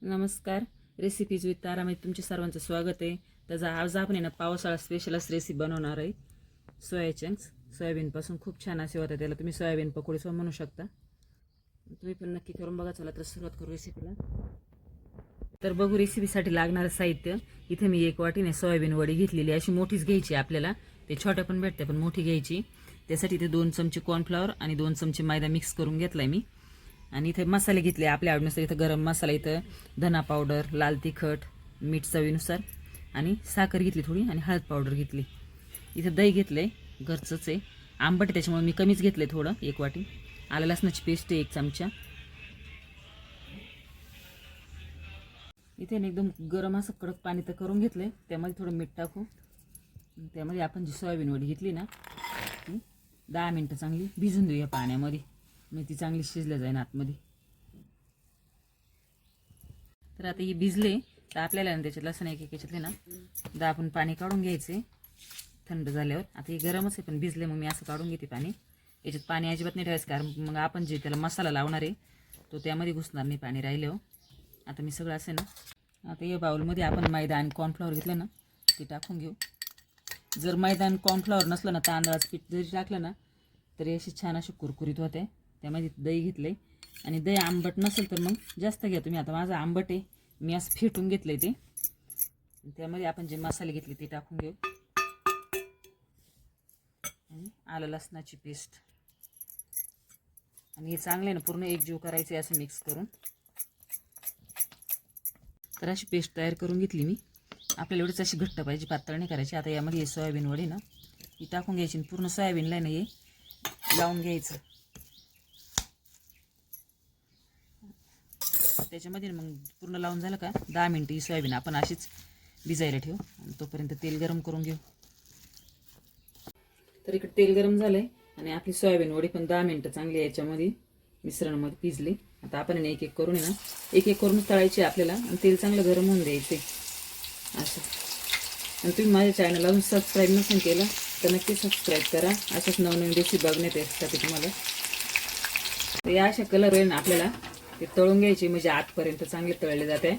नमस्कार. Recipes with तारामध्ये तुमचे सर्वांचं स्वागत आहे. त्याचा आज आपण आहे ना पावसाळा स्पेशलच रेसिपी बनवणार आहे. सोया चंक्स सोयाबीनपासून खूप छान असे होतात. त्याला तुम्ही सोयाबीन पकोडी पण म्हणू शकता. तुम्ही पण नक्की करून बघा. चला तर सुरुवात करू रेसिपीला. तर बघू रेसिपीसाठी लागणारं साहित्य. इथे मी 1 वाटीने सोयाबीन वडी घेतलेली. अशी मोठीच घ्यायची आपल्याला. ते छोट्या पण भेटते पण मोठी घ्यायची. त्यासाठी इथे 2 चमचे कॉर्नफ्लॉवर आणि 2 चमचे मैदा मिक्स करून घेतलाय मी. आणि इथे मसाले घेतले आपल्या आवडीनुसार. इथं गरम मसाला, इथं धना पावडर, लाल तिखट, मीठ चवीनुसार आणि साखर घेतली थोडी आणि हळद पावडर घेतली. इथं दही घेतले घरचंच आहे. आंबट त्याच्यामुळे मी कमीच घेतले थोडं. 1 वाटी आलं लसणाची पेस्ट आहे 1 चमचा. इथे एकदम गरम असं कडक पाणी तर करून घेतले. त्यामध्ये थोडं मीठ टाकू. त्यामध्ये आपण जी सोयाबीन वडी घेतली ना ती 10 मिनटं चांगली भिजून देऊ या पाण्यामध्ये. मग ती चांगली शिजल्या जाईल आतमध्ये. तर आता ही भिजले तर आपल्याला त्याच्यात लसण एक याच्यातले ना 10 आपण पाणी काढून घ्यायचे थंड झाल्यावर. आता हे गरमच आहे पण भिजले मग मी असं काढून घेते पाणी. याच्यात पाणी अजिबात नाही ठेवायचं कारण मग आपण जे त्याला मसाला लावणार आहे तो त्यामध्ये घुसणार नाही पाणी राहिल्यावर. आता मी सगळं असं ना आता या बाउलमध्ये आपण मैदा आणि कॉर्नफ्लॉवर घेतलं ना ते टाकून घेऊ. जर मैदा आणि कॉर्नफ्लॉवर नसलं ना तांदळाचं पीठ जरी टाकलं ना तरी अशी छान अशी कुरकुरीत होते. त्यामध्ये दही घेतले आणि दही आंबट नसेल तर मग जास्त घ्या तुम्ही. आता माझं आंबट आहे मी असं फेटून घेतलं ते. त्यामध्ये आपण जे मसाले घेतले ते टाकून घेऊ आणि आलं लसणाची पेस्ट आणि हे चांगले ना पूर्ण एकजीव करायचे असं मिक्स करून. तर अशी पेस्ट तयार करून घेतली मी. आपल्याला एवढीच अशी घट्ट पाहिजे, पातळ नाही करायची. आता यामध्ये सोयाबीन वडी ना ही टाकून घ्यायची. पूर्ण सोयाबीनला ना हे लावून घ्यायचं. त्याच्यामध्ये मग पूर्ण लावून झालं का 10 मिनटं ही सोयाबीन आपण अशीच भिजायला ठेवू आणि तोपर्यंत तेल गरम करून घेऊ. तर इकडे तेल गरम झालंय आणि आपली सोयाबीन वडी पण 10 मिनटं चांगली याच्यामध्ये मिश्रणामध्ये भिजली. आता आपण एक एक करून ना एक एक करून तळायची आपल्याला आणि तेल चांगलं गरम होऊन द्यायचे असं. आणि तुम्ही माझ्या चॅनलला अजून सबस्क्राईब नसेल केलं तर नक्की सबस्क्राईब करा. अशाच नवनवीन रेसिपी बघण्यात यासाठी तुम्हाला. तर या अशा कलर आहे ना आपल्याला ते तळून घ्यायचे म्हणजे आतपर्यंत चांगले तळले जाते.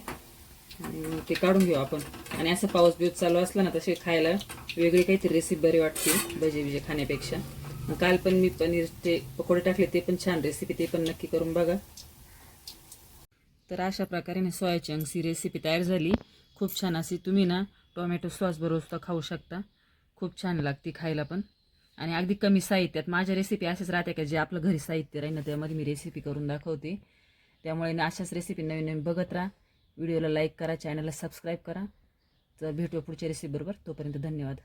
आणि ते काढून घेऊ आपण. आणि असं पाऊस बिऊस चालू असला ना तसे खायला वेगळी काहीतरी रेसिपी बरी वाटते भजे बिजे खाण्यापेक्षा. काल पण मी पनीरचे पकोडे टाकले ते पण छान रेसिपी, ते पण नक्की करून बघा. तर अशा प्रकारे ना सोया चंक्स ही रेसिपी तयार झाली. खूप छान अशी. तुम्ही ना टोमॅटो सॉस बरोबर सुद्धा खाऊ शकता. खूप छान लागते खायला पण आणि अगदी कमी साहित्यात. माझ्या रेसिपी अशाच राहते का जे आपलं घरी साहित्य राहील ना त्यामध्ये मी रेसिपी करून दाखवते. त्यामुळे ना अशाच रेसिपी नवीन नवीन बघत राहा. व्हिडिओला लाईक करा, चॅनलला सबस्क्राईब करा. तर भेटू पुढच्या रेसिपी बरोबर. तोपर्यंत धन्यवाद.